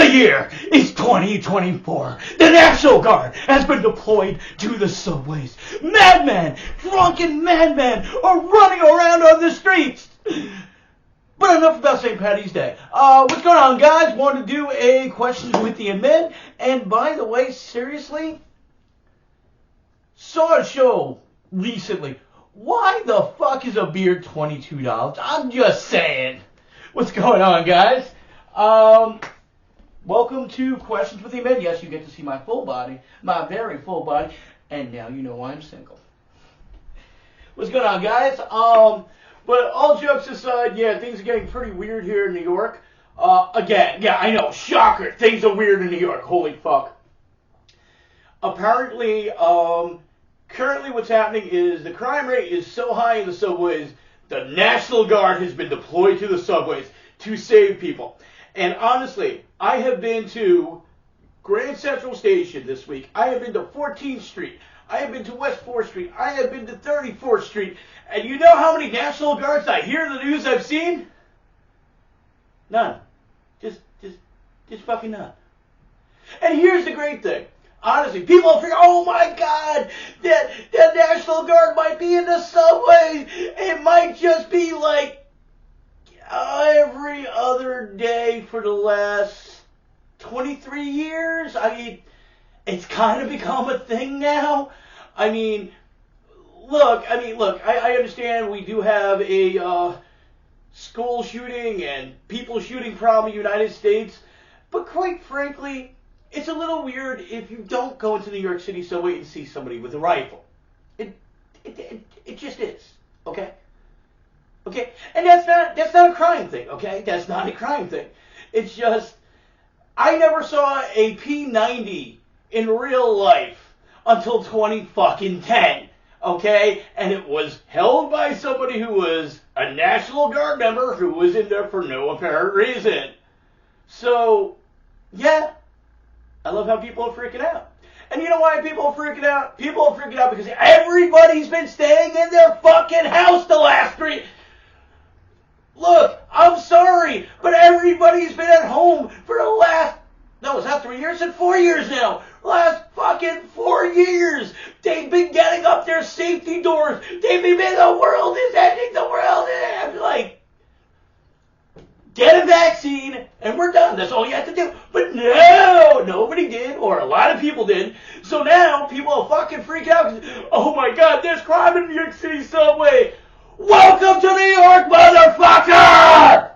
The year is 2024. The National Guard has been deployed to the subways. Madmen, drunken madmen are running around on the streets. But enough about St. Paddy's Day. What's going on, guys? Want to do a questions with the men. And by the way, seriously, saw a show recently. Why the fuck is a beer $22? I'm just saying. What's going on, guys? Welcome to Questions with the Men. Yes, you get to see my full body, my very full body, and now you know why I'm single. What's going on, guys? But all jokes aside, yeah, things are getting pretty weird here in New York. Again, yeah, I know, shocker, things are weird in New York. Holy fuck. Apparently, currently what's happening is the crime rate is so high in the subways, the National Guard has been deployed to the subways to save people. And honestly, I have been to Grand Central Station this week. I have been to 14th Street. I have been to West 4th Street. I have been to 34th Street. And you know how many National Guards I hear in the news I've seen? None. Just fucking none. And here's the great thing. Honestly, people figure, oh my God, that National Guard might be in the subway. It might just be like every other day for the last 23 years. I mean, it's kind of become a thing now. I mean, look, I understand we do have a school shooting and people shooting problem in the United States, but quite frankly, it's a little weird if you don't go into New York City subway and see somebody with a rifle. It just is, okay? Okay, and that's not a crime thing, okay? That's not a crime thing. It's just, I never saw a P90 in real life until 2010, okay? And it was held by somebody who was a National Guard member who was in there for no apparent reason. So, yeah, I love how people are freaking out. And you know why people are freaking out? People are freaking out because everybody's been staying in their fucking house the last 3... Look, I'm sorry, but everybody's been at home for the last, no, is that 3 years? It's 4 years now. Last fucking 4 years. They've been getting up their safety doors. They've been, the world is ending, the world is, I'm like, get a vaccine and we're done. That's all you have to do. But no, nobody did, or a lot of people did. So now people are fucking freaking out. Oh my God, there's crime in New York City subway. Welcome to New York, motherfucker!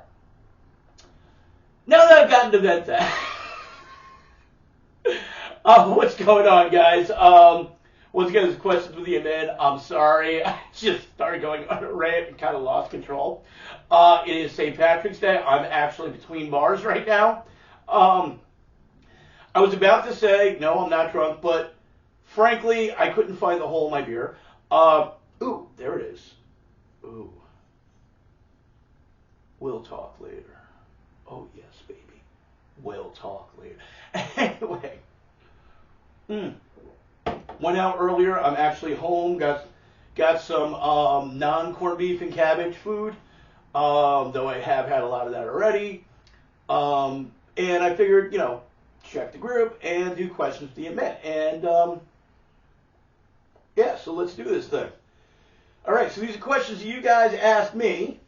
Now that I've gotten to that, what's going on, guys? Once again, this questions with you, man. I'm sorry. I just started going on a rant and kind of lost control. It is St. Patrick's Day. I'm actually between bars right now. I was about to say, no, I'm not drunk, but frankly, I couldn't find the hole in my beer. Ooh, there it is. Ooh. We'll talk later. Oh, yes, baby. We'll talk later. Anyway. Went out earlier. I'm actually home. Got some non-corned beef and cabbage food. Though I have had a lot of that already. And I figured, check the group and do questions to the men. And, yeah, so let's do this thing. All right, so these are questions that you guys asked me.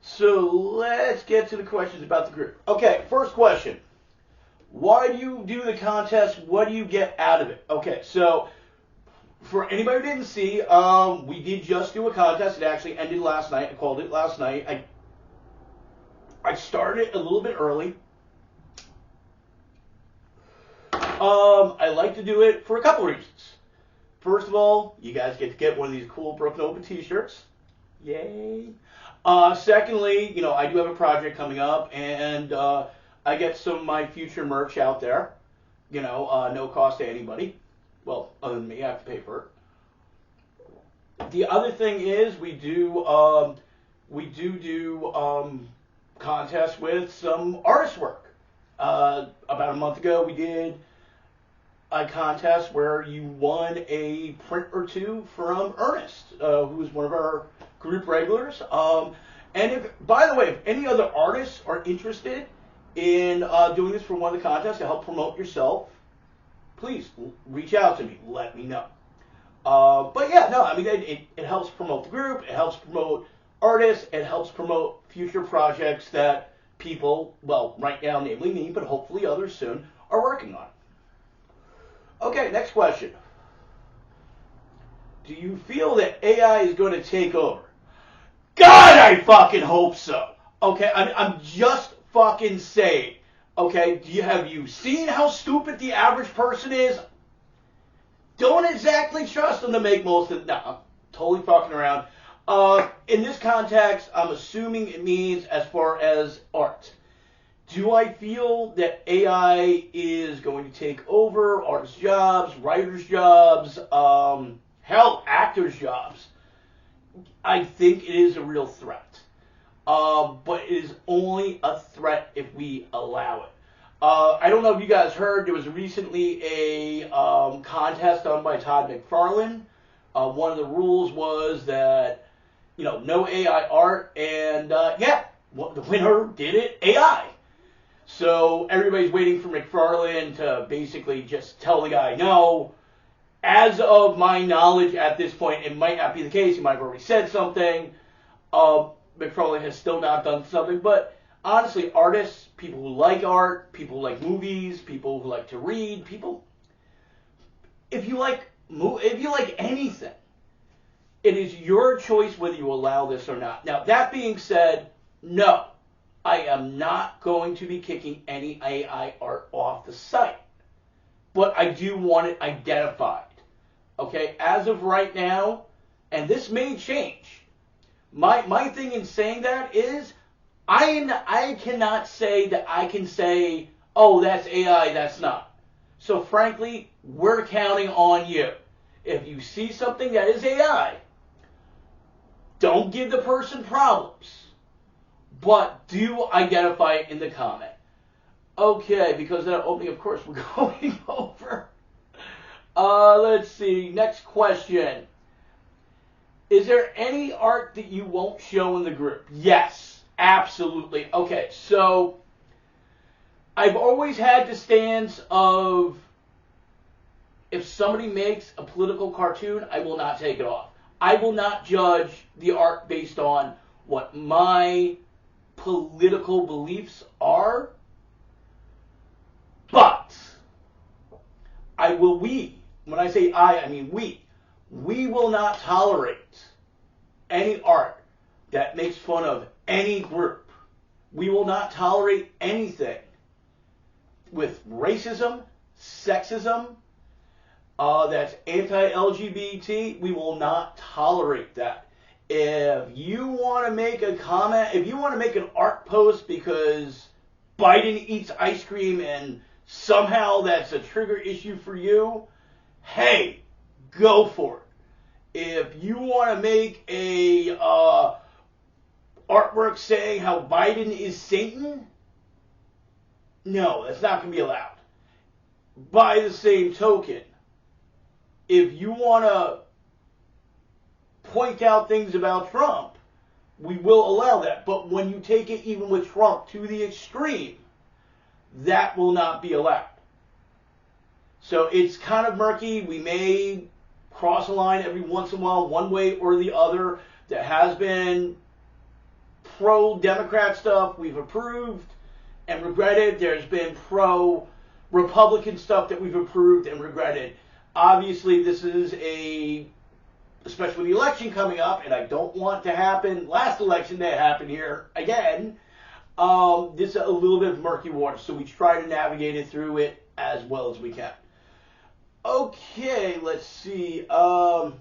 So let's get to the questions about the group. Okay, first question. Why do you do the contest? What do you get out of it? Okay, so for anybody who didn't see, we did just do a contest. It actually ended last night. I called it last night. I started a little bit early. I like to do it for a couple reasons. First of all, you guys get to get one of these cool Broken Open t-shirts. Yay. Secondly, I do have a project coming up, and I get some of my future merch out there. No cost to anybody. Well, other than me, I have to pay for it. The other thing is we do contests with some artist work. About a month ago, we did a contest where you won a print or two from Ernest, who's one of our group regulars. And by the way, if any other artists are interested in doing this for one of the contests to help promote yourself, please reach out to me. Let me know. But yeah, no, I mean, it helps promote the group. It helps promote artists. It helps promote future projects that people, well, right now, namely me, but hopefully others soon, are working on. Okay, next question. Do you feel that AI is going to take over? God, I fucking hope so. Okay, I'm just fucking saying. Okay, have you seen how stupid the average person is? Don't exactly trust them to make most of it. No, I'm totally fucking around. In this context, I'm assuming it means as far as art. Do I feel that AI is going to take over artists' jobs, writers' jobs, hell, actors' jobs? I think it is a real threat. But it is only a threat if we allow it. I don't know if you guys heard, there was recently a contest done by Todd McFarlane. One of the rules was that, no AI art, and the winner did it, AI. So everybody's waiting for McFarlane to basically just tell the guy no. As of my knowledge at this point, it might not be the case. He might have already said something. McFarlane has still not done something, but honestly, artists, people who like art, people who like movies, people who like to read, if you like anything, it is your choice whether you allow this or not. Now, that being said, no, I am not going to be kicking any AI art off the site, but I do want it identified. Okay, as of right now, and this may change. My thing in saying that is, I cannot say that I can say, oh, that's AI, that's not. So frankly, we're counting on you. If you see something that is AI, don't give the person problems, but do identify it in the comment. Okay, because that opening, of course, we're going over. Let's see, next question. Is there any art that you won't show in the group? Yes, absolutely. Okay, so I've always had the stance of if somebody makes a political cartoon, I will not take it off. I will not judge the art based on what my political beliefs are, but when I say I mean we will not tolerate any art that makes fun of any group. We will not tolerate anything with racism, sexism, that's anti-LGBT. We will not tolerate that. If you want to make a comment, if you want to make an art post because Biden eats ice cream and somehow that's a trigger issue for you, hey, go for it. If you want to make a artwork saying how Biden is Satan, no, that's not going to be allowed. By the same token, if you want to point out things about Trump, we will allow that. But when you take it even with Trump to the extreme, that will not be allowed. So it's kind of murky. We may cross a line every once in a while, one way or the other. There has been pro-Democrat stuff we've approved and regretted. There's been pro-Republican stuff that we've approved and regretted. Obviously, this is especially with the election coming up, and I don't want to happen, last election that happened here again, this is a little bit of murky water, so we try to navigate it through it as well as we can. Okay, let's see. What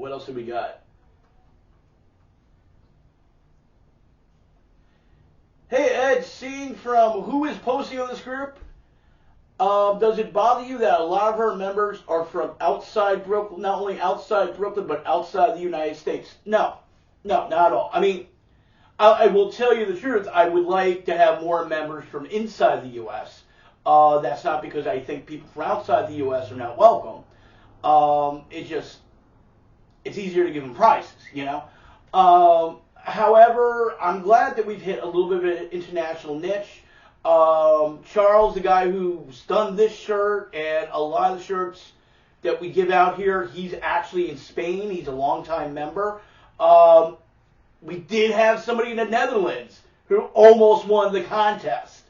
else have we got? Hey, Ed, seeing from who is posting on this group, does it bother you that a lot of our members are from outside Brooklyn, not only outside Brooklyn, but outside the United States? No, not at all. I mean, I will tell you the truth. I would like to have more members from inside the U.S. That's not because I think people from outside the U.S. are not welcome. It's easier to give them prizes, you know. However, I'm glad that we've hit a little bit of an international niche. Charles, the guy who's done this shirt and a lot of the shirts that we give out here, he's actually in Spain. He's a longtime member. We did have somebody in the Netherlands who almost won the contest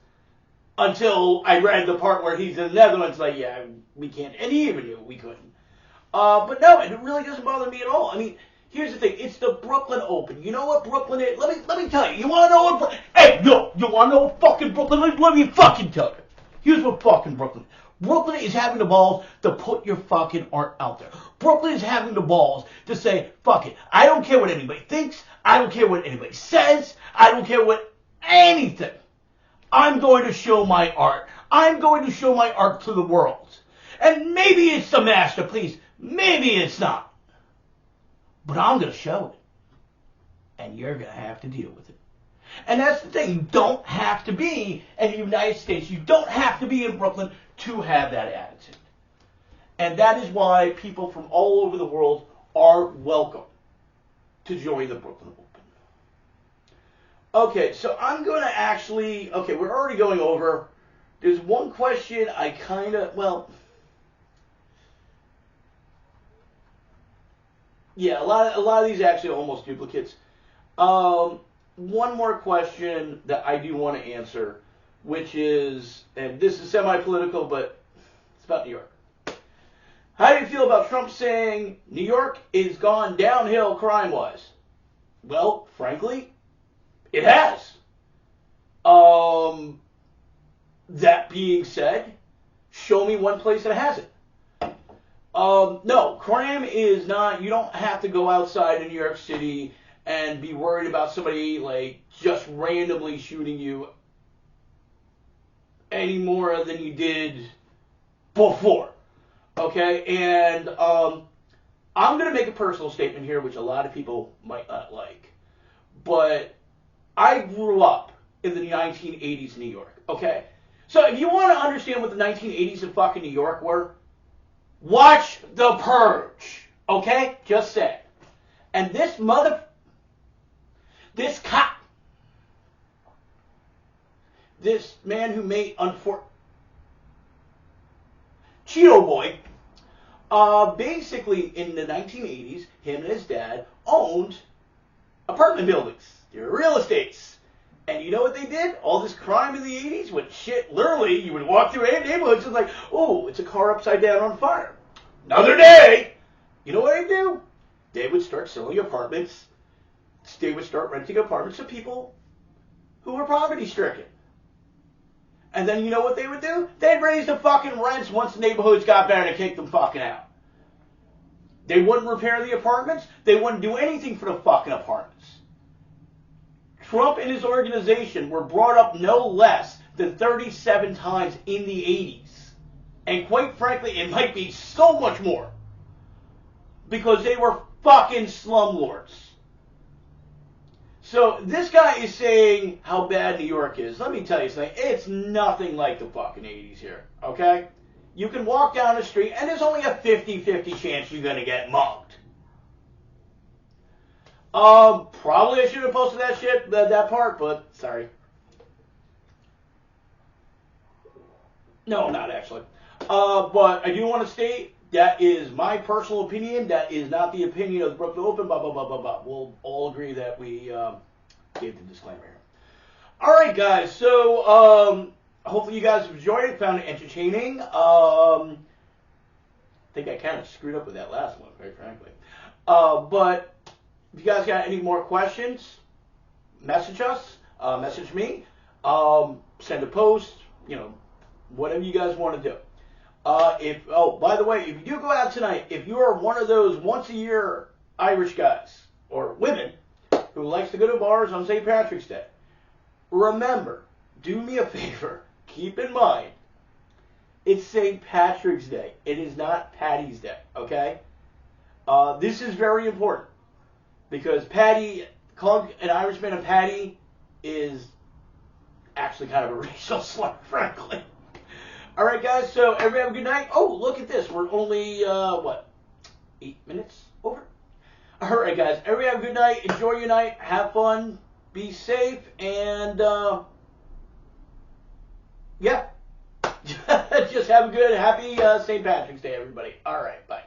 until I read the part where he's in the Netherlands. Like, yeah, we can't. And he even knew we couldn't. But no, it really doesn't bother me at all. I mean, here's the thing. It's the Brooklyn Open. You know what Brooklyn is? Let me tell you. You want to know what... Hey, no. You want to know what fucking Brooklyn is? Let me fucking tell you. Here's what fucking Brooklyn is. Brooklyn is having the balls to put your fucking art out there. Brooklyn is having the balls to say, fuck it. I don't care what anybody thinks. I don't care what anybody says. I don't care what anything. I'm going to show my art. I'm going to show my art to the world. And maybe it's a masterpiece. Maybe it's not. But I'm going to show it. And you're going to have to deal with it. And that's the thing. You don't have to be in the United States. You don't have to be in Brooklyn to have that attitude. And that is why people from all over the world are welcome to join the Brooklyn Open. Okay, so I'm going to actually... Okay, we're already going over. There's one question I kind of... Well... Yeah, a lot of these actually are almost duplicates. One more question that I do want to answer, which is, and this is semi-political, but it's about New York. How do you feel about Trump saying New York is gone downhill crime-wise? Well, frankly, it has. That being said, show me one place that hasn't. No, crime is not, you don't have to go outside in New York City and be worried about somebody, like, just randomly shooting you any more than you did before. Okay? And, I'm going to make a personal statement here, which a lot of people might not like. But I grew up in the 1980s in New York. Okay? So if you want to understand what the 1980s in fucking New York were, watch The Purge, okay? Just say. And this cop, this man who made Cheeto Boy, basically in the 1980s, him and his dad owned apartment buildings. They were real estates. And you know what they did? All this crime in the 80s when shit, literally, you would walk through neighborhoods and like, oh, it's a car upside down on fire. Another day. You know what they do? They would start selling apartments. They would start renting apartments to people who were poverty stricken. And then you know what they would do? They'd raise the fucking rents once the neighborhoods got better to kick them fucking out. They wouldn't repair the apartments. They wouldn't do anything for the fucking apartments. Trump and his organization were brought up no less than 37 times in the 80s. And quite frankly, it might be so much more. Because they were fucking slumlords. So this guy is saying how bad New York is. Let me tell you something. It's nothing like the fucking 80s here. Okay? You can walk down the street and there's only a 50-50 chance you're going to get mugged. Probably I should have posted that part, but sorry. No, not actually. But I do want to state that is my personal opinion. That is not the opinion of the Brooklyn Open. Blah, blah, blah, blah, blah. We'll all agree that we gave the disclaimer here. All right, guys. So hopefully you guys have enjoyed it, found it entertaining. I think I kind of screwed up with that last one, quite frankly. But if you guys got any more questions, message us, message me, send a post, whatever you guys want to do. By the way, if you do go out tonight, if you are one of those once-a-year Irish guys or women who likes to go to bars on St. Patrick's Day, remember, do me a favor, keep in mind, it's St. Patrick's Day. It is not Paddy's Day, okay? This is very important. Because calling an Irishman a Paddy is actually kind of a racial slur, frankly. All right, guys, so everybody have a good night. Oh, look at this. We're only, 8 minutes over? All right, guys. Everybody have a good night. Enjoy your night. Have fun. Be safe. And, yeah. Just have a good, happy St. Patrick's Day, everybody. All right. Bye.